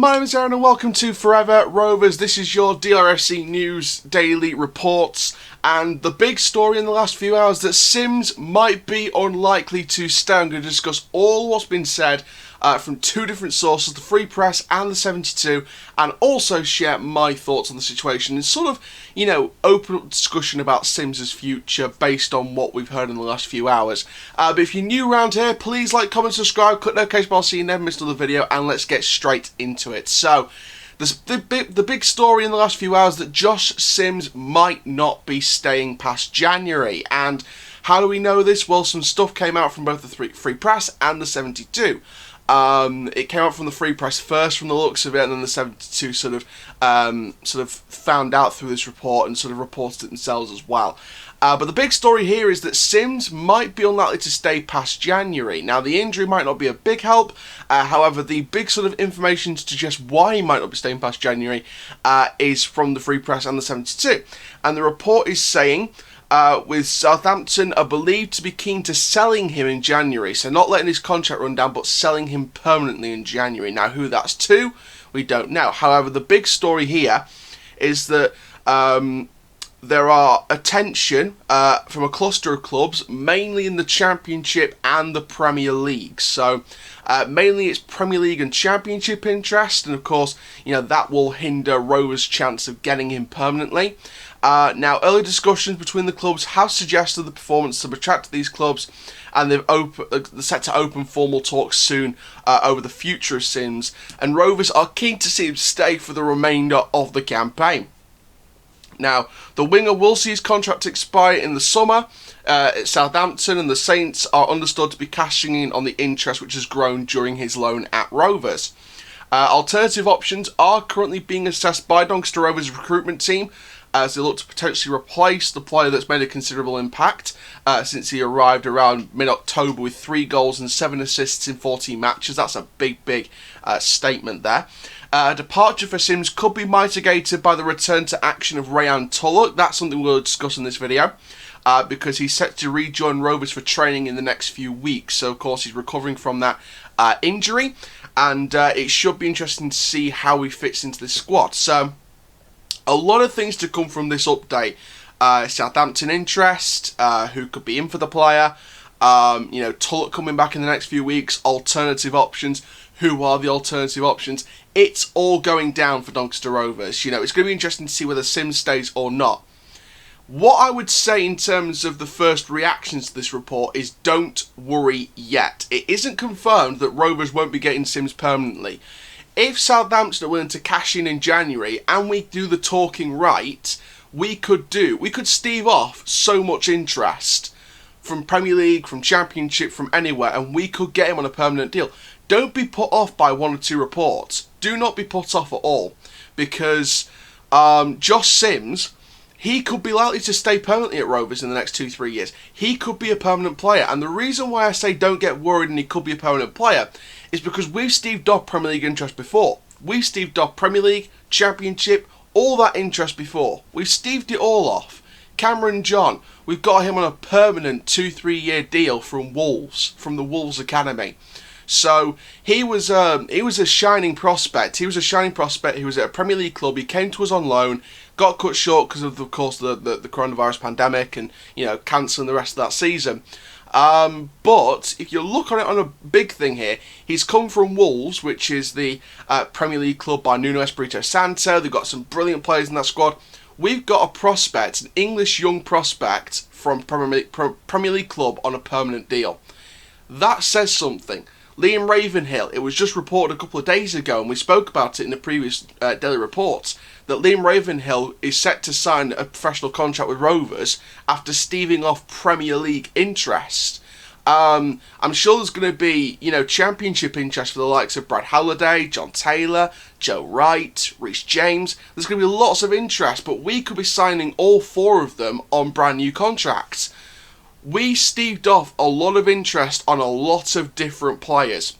my name is Aaron and welcome to Forever Rovers. This is your DRFC News Daily Reports, and the big story in the last few hours that Sims might be unlikely to stay. I'm going to discuss all what's been said from two different sources, the Free Press and the 72, and also share my thoughts on the situation and sort of, open up discussion about Sims' future based on what we've heard in the last few hours. But if you're new around here, please like, comment, subscribe, click notification bell so you never miss another video, and let's get straight into it. So, the big story in the last few hours that Josh Sims might not be staying past January. And how do we know this? Well, some stuff came out from both the Free Press and the 72. It came out from the Free Press first, from the looks of it, and then the 72 sort of found out through this report and sort of reported it themselves as well. But the big story here is that Sims might be unlikely to stay past January. Now, the injury might not be a big help. However, the big sort of information to suggest why he might not be staying past January is from the Free Press and the 72. And the report is saying, with Southampton are believed to be keen to selling him in January. So not letting his contract run down, but selling him permanently in January. Now, who that's to, we don't know. However, the big story here is that there are attention from a cluster of clubs, mainly in the Championship and the Premier League. So mainly it's Premier League and Championship interest, and of course, that will hinder Rovers' chance of getting him permanently. Now, early discussions between the clubs have suggested the performance to attract these clubs, and they're set to open formal talks soon over the future of Sims, and Rovers are keen to see him stay for the remainder of the campaign. Now, the winger will see his contract expire in the summer at Southampton, and the Saints are understood to be cashing in on the interest which has grown during his loan at Rovers. Alternative options are currently being assessed by Doncaster Rovers' recruitment team as they look to potentially replace the player that's made a considerable impact since he arrived around mid-October with 3 goals and 7 assists in 14 matches. That's a big statement there. Departure for Sims could be mitigated by the return to action of Rayan Tulloch. That's something we'll discuss in this video because he's set to rejoin Rovers for training in the next few weeks. So, of course, he's recovering from that injury, and it should be interesting to see how he fits into this squad. So, a lot of things to come from this update. Southampton interest, who could be in for the player, Tulloch coming back in the next few weeks, alternative options. Who are the alternative options? It's all going down for Doncaster Rovers. It's going to be interesting to see whether Sims stays or not. What I would say in terms of the first reactions to this report is don't worry yet. It isn't confirmed that Rovers won't be getting Sims permanently. If Southampton are willing to cash in January and we do the talking right, we could stave off so much interest from Premier League, from Championship, from anywhere, and we could get him on a permanent deal. Don't be put off by one or two reports. Do not be put off at all, because Josh Sims, he could be likely to stay permanently at Rovers in the next 2-3 years. He could be a permanent player, and the reason why I say don't get worried and he could be a permanent player is because we've staved off Premier League interest before. We've staved off Premier League, Championship, all that interest before. We've staved it all off. Cameron John, we've got him on a permanent 2-3 year deal from Wolves, from the Wolves Academy. So he was a shining prospect. He was at a Premier League club. He came to us on loan, got cut short because of course, the coronavirus pandemic and, cancelling the rest of that season. But if you look on it on a big thing here, he's come from Wolves, which is the Premier League club by Nuno Espirito Santo. They've got some brilliant players in that squad. We've got a prospect, an English young prospect from Premier League club on a permanent deal. That says something. Liam Ravenhill, it was just reported a couple of days ago, and we spoke about it in the previous daily reports, that Liam Ravenhill is set to sign a professional contract with Rovers after staving off Premier League interest. I'm sure there's going to be, Championship interest for the likes of Brad Halliday, John Taylor, Joe Wright, Reece James. There's going to be lots of interest, but we could be signing all 4 of them on brand new contracts. We staved off a lot of interest on a lot of different players.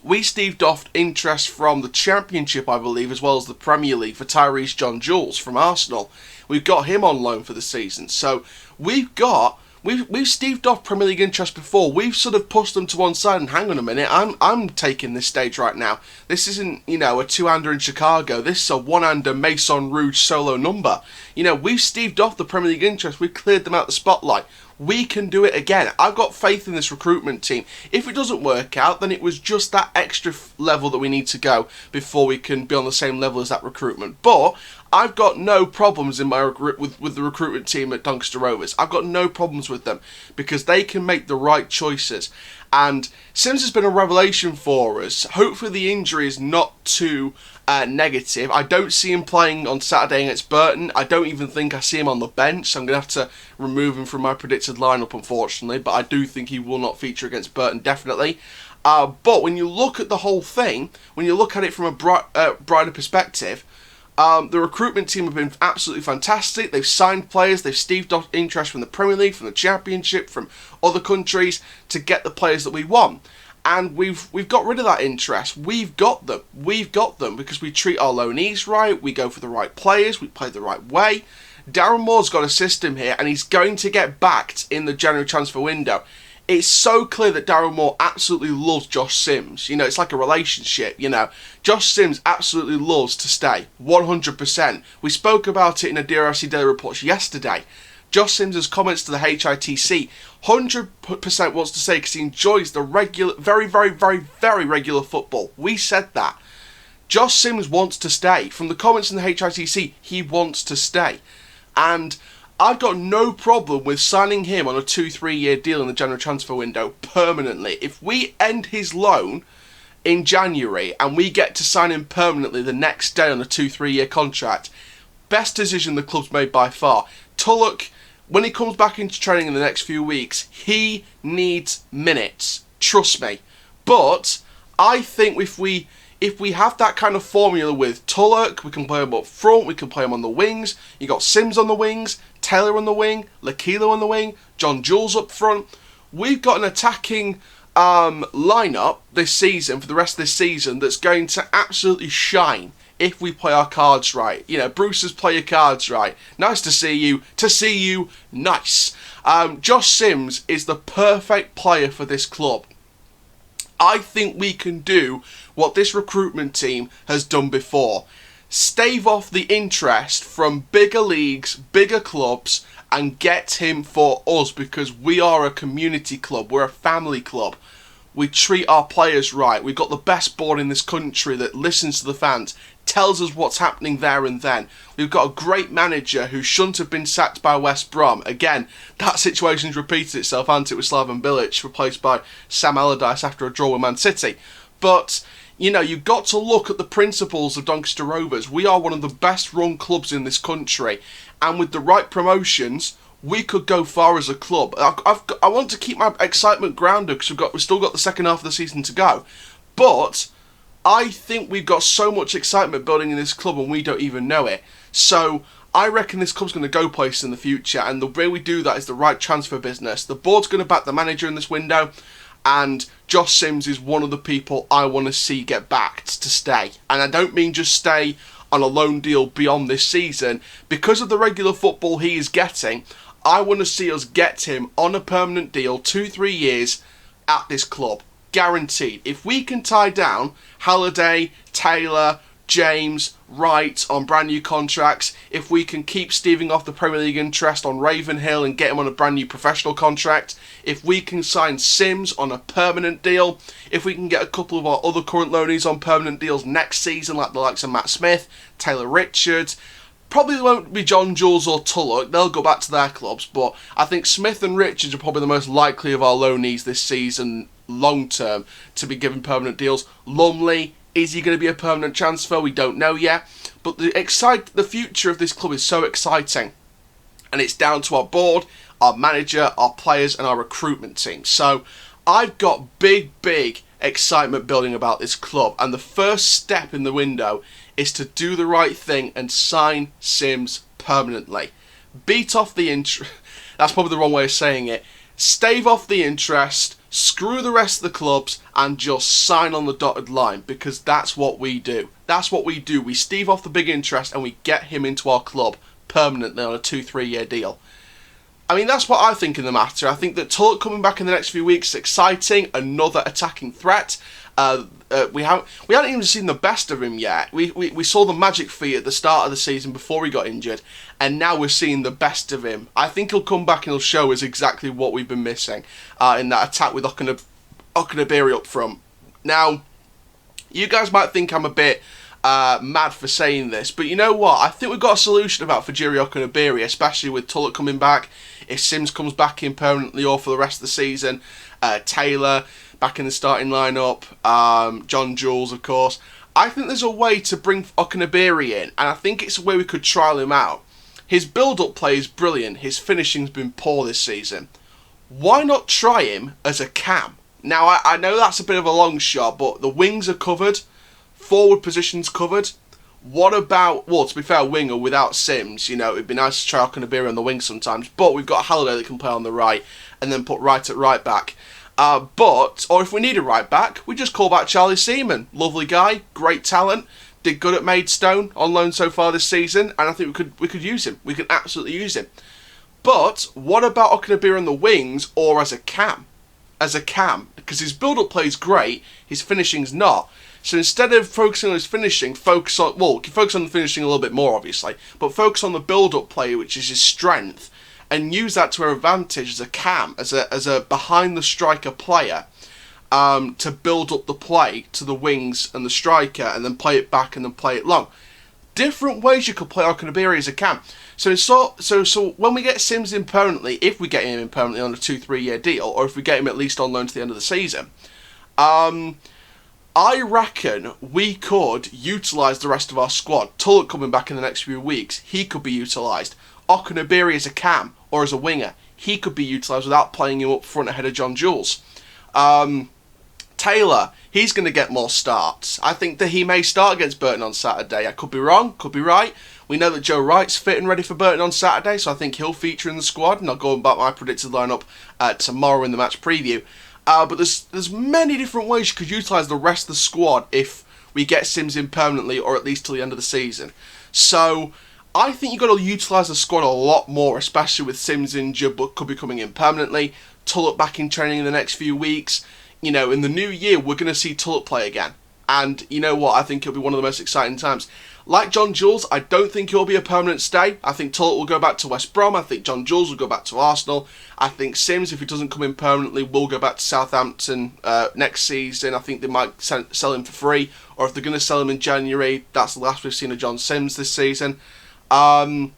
We staved off interest from the Championship, I believe, as well as the Premier League for Tyrese John-Jules from Arsenal. We've got him on loan for the season. So we've got We've staved off Premier League interest before. We've sort of pushed them to one side and hang on a minute, I'm taking this stage right now. This isn't, a two-hander in Chicago. This is a one-hander Maison Rouge solo number. We've staved off the Premier League interest. We've cleared them out the spotlight. We can do it again. I've got faith in this recruitment team. If it doesn't work out, then it was just that extra level that we need to go before we can be on the same level as that recruitment. But I've got no problems in my with the recruitment team at Doncaster Rovers. I've got no problems with them because they can make the right choices. And Sims has been a revelation for us. Hopefully the injury is not too negative. I don't see him playing on Saturday against Burton. I don't even think I see him on the bench. So I'm going to have to remove him from my predicted lineup, unfortunately. But I do think he will not feature against Burton, definitely. But when you look at the whole thing, when you look at it from a brighter perspective, the recruitment team have been absolutely fantastic. They've signed players, they've staved off interest from the Premier League, from the Championship, from other countries to get the players that we want. And we've got rid of that interest. We've got them because we treat our loanees right, we go for the right players, we play the right way. Darren Moore's got a system here and he's going to get backed in the January transfer window. It's so clear that Darren Moore absolutely loves Josh Sims. It's like a relationship, Josh Sims absolutely loves to stay, 100%. We spoke about it in a DRFC Daily Reports yesterday. Josh Sims' comments to the HITC, 100% wants to stay because he enjoys the regular, very, very, very, very regular football. We said that. Josh Sims wants to stay. From the comments in the HITC, he wants to stay. And I've got no problem with signing him on a 2-3 year deal in the January transfer window permanently. If we end his loan in January and we get to sign him permanently the next day on a 2-3 year contract, best decision the club's made by far. Tulloch, when he comes back into training in the next few weeks, he needs minutes. Trust me. But I think if we have that kind of formula with Tulloch, we can play him up front, we can play him on the wings. You got Sims on the wings, Taylor on the wing, Lakilo on the wing, John Jules up front. We've got an attacking lineup this season, for the rest of this season, that's going to absolutely shine if we play our cards right. Bruce's play your cards right. Nice to see you. To see you, nice. Josh Sims is the perfect player for this club. I think we can do what this recruitment team has done before. Stave off the interest from bigger leagues, bigger clubs, and get him for us because we are a community club. We're a family club. We treat our players right. We've got the best board in this country that listens to the fans, tells us what's happening there and then. We've got a great manager who shouldn't have been sacked by West Brom. Again, that situation's repeated itself, hasn't it, with Slaven Bilic, replaced by Sam Allardyce after a draw with Man City. But, you've got to look at the principles of Doncaster Rovers. We are one of the best run clubs in this country. And with the right promotions, we could go far as a club. I want to keep my excitement grounded because we've still got the second half of the season to go. But I think we've got so much excitement building in this club and we don't even know it. So I reckon this club's going to go places in the future, and the way we do that is the right transfer business. The board's going to back the manager in this window, and Josh Sims is one of the people I want to see get backed to stay. And I don't mean just stay on a loan deal beyond this season. Because of the regular football he is getting, I want to see us get him on a permanent deal, 2-3 years at this club. Guaranteed. If we can tie down Halliday, Taylor, James, Wright on brand new contracts, if we can keep staving off the Premier League interest on Ravenhill and get him on a brand new professional contract, if we can sign Sims on a permanent deal, if we can get a couple of our other current loanees on permanent deals next season, like the likes of Matt Smith, Taylor Richards, probably won't be John Jules or Tulloch, they'll go back to their clubs, but I think Smith and Richards are probably the most likely of our loanees this season, long term, to be given permanent deals. Lumley, is he going to be a permanent transfer? We don't know yet. But the future of this club is so exciting. And it's down to our board, our manager, our players and our recruitment team. So I've got big excitement building about this club. And the first step in the window is to do the right thing and sign Sims permanently. Beat off the interest. That's probably the wrong way of saying it. Stave off the interest. Screw the rest of the clubs and just sign on the dotted line, because that's what we do. That's what we do. We stave off the big interest and we get him into our club permanently on a 2-3 year deal. I mean, that's what I think in the matter. I think that Tulloch coming back in the next few weeks is exciting, another attacking threat. We haven't even seen the best of him yet. We saw the magic feat at the start of the season before he got injured, and now we're seeing the best of him. I think he'll come back and he'll show us exactly what we've been missing in that attack with Okunabiri up front. Now, you guys might think I'm a bit mad for saying this, but you know what? I think we've got a solution about Fajiri Okunabiri, especially with Tulloch coming back. If Sims comes back in permanently or for the rest of the season, Taylor back in the starting lineup, John Jules, of course. I think there's a way to bring Okunabiri in, and I think it's a way we could trial him out. His build-up play is brilliant. His finishing's been poor this season. Why not try him as a cam? Now, I know that's a bit of a long shot, but the wings are covered, forward position's covered. What about, well, to be fair, a winger without Sims, you know, it'd be nice to try Okunabiri on the wing sometimes, but we've got Halliday that can play on the right, and then put Wright at right back. Or if we need a right back, we just call back Charlie Seaman. Lovely guy, great talent, did good at Maidstone on loan so far this season, and I think we could use him. We can absolutely use him. But what about Okunabiri on the wings or as a cam? As a cam, because his build-up play is great, his finishing's not. So instead of focusing on his finishing, focus on the finishing a little bit more, obviously, but focus on the build-up play, which is his strength, and use that to our advantage as a cam, as a behind-the-striker player, to build up the play to the wings and the striker, and then play it back and then play it long. Different ways you could play Okunabiri as a cam. So when we get Sims in permanently, if we get him in permanently on a 2-3 year deal, or if we get him at least on loan to the end of the season, I reckon we could utilise the rest of our squad. Tulloch coming back in the next few weeks, he could be utilised. Okunabiri as a cam or as a winger, he could be utilised without playing him up front ahead of John Jules. Taylor, he's going to get more starts. I think that he may start against Burton on Saturday. I could be wrong, could be right. We know that Joe Wright's fit and ready for Burton on Saturday, so I think he'll feature in the squad, and I'll go about my predicted lineup tomorrow in the match preview. But there's many different ways you could utilise the rest of the squad if we get Sims in permanently, or at least till the end of the season. So I think you've got to utilise the squad a lot more, especially with Sims injured, but could be coming in permanently. Tulloch back in training in the next few weeks. You know, in the new year, we're going to see Tulloch play again. And you know what? I think it'll be one of the most exciting times. Like John Jules, I don't think he'll be a permanent stay. I think Tulloch will go back to West Brom. I think John Jules will go back to Arsenal. I think Sims, if he doesn't come in permanently, will go back to Southampton next season. I think they might sell him for free. Or if they're going to sell him in January, that's the last we've seen of John Sims this season. And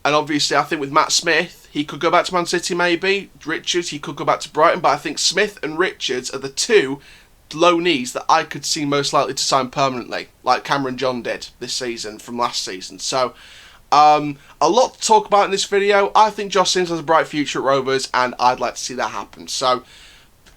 obviously, I think with Matt Smith, he could go back to Man City maybe. Richards, he could go back to Brighton. But I think Smith and Richards are the two loanees that I could see most likely to sign permanently, like Cameron John did this season from last season. So, a lot to talk about in this video. I think Josh Sims has a bright future at Rovers, and I'd like to see that happen. So,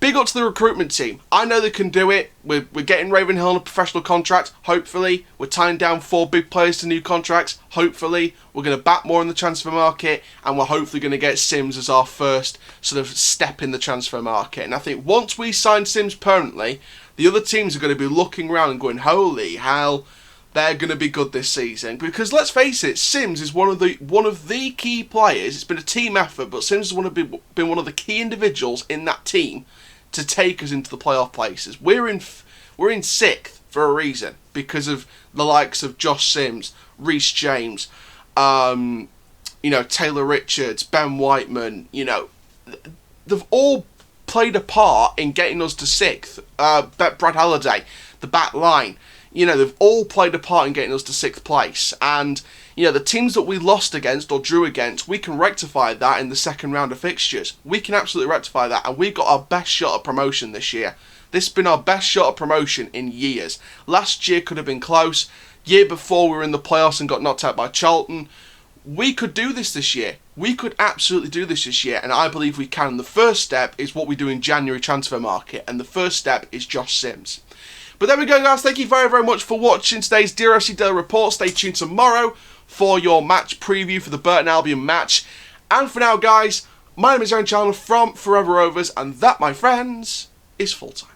big up to the recruitment team. I know they can do it. We're getting Ravenhill on a professional contract, hopefully. We're tying down 4 big players to new contracts, hopefully. We're going to bat more in the transfer market, and we're hopefully going to get Sims as our first sort of step in the transfer market. And I think once we sign Sims permanently, the other teams are going to be looking around and going, holy hell, they're going to be good this season. Because let's face it, Sims is one of the key players. It's been a team effort, but Sims has been one of the key individuals in that team to take us into the playoff places. We're in 6th for a reason, because of the likes of Josh Sims, Reece James, Taylor Richards, Ben Whiteman. They've all played a part in getting us to 6th. Brad Halliday, the back line. They've all played a part in getting us to 6th place. And the teams that we lost against or drew against, we can rectify that in the second round of fixtures. We can absolutely rectify that, and we've got our best shot at promotion this year. This has been our best shot at promotion in years. Last year could have been close. Year before we were in the playoffs and got knocked out by Charlton. We could do this year. We could absolutely do this year, and I believe we can. The first step is what we do in January transfer market, and the first step is Josh Sims. But there we go, guys. Thank you very, very much for watching today's DRFC Daily Report. Stay tuned tomorrow for your match preview for the Burton Albion match. And for now, guys, my name is Aaron Chandler from Forever Rovers, and that, my friends, is full time.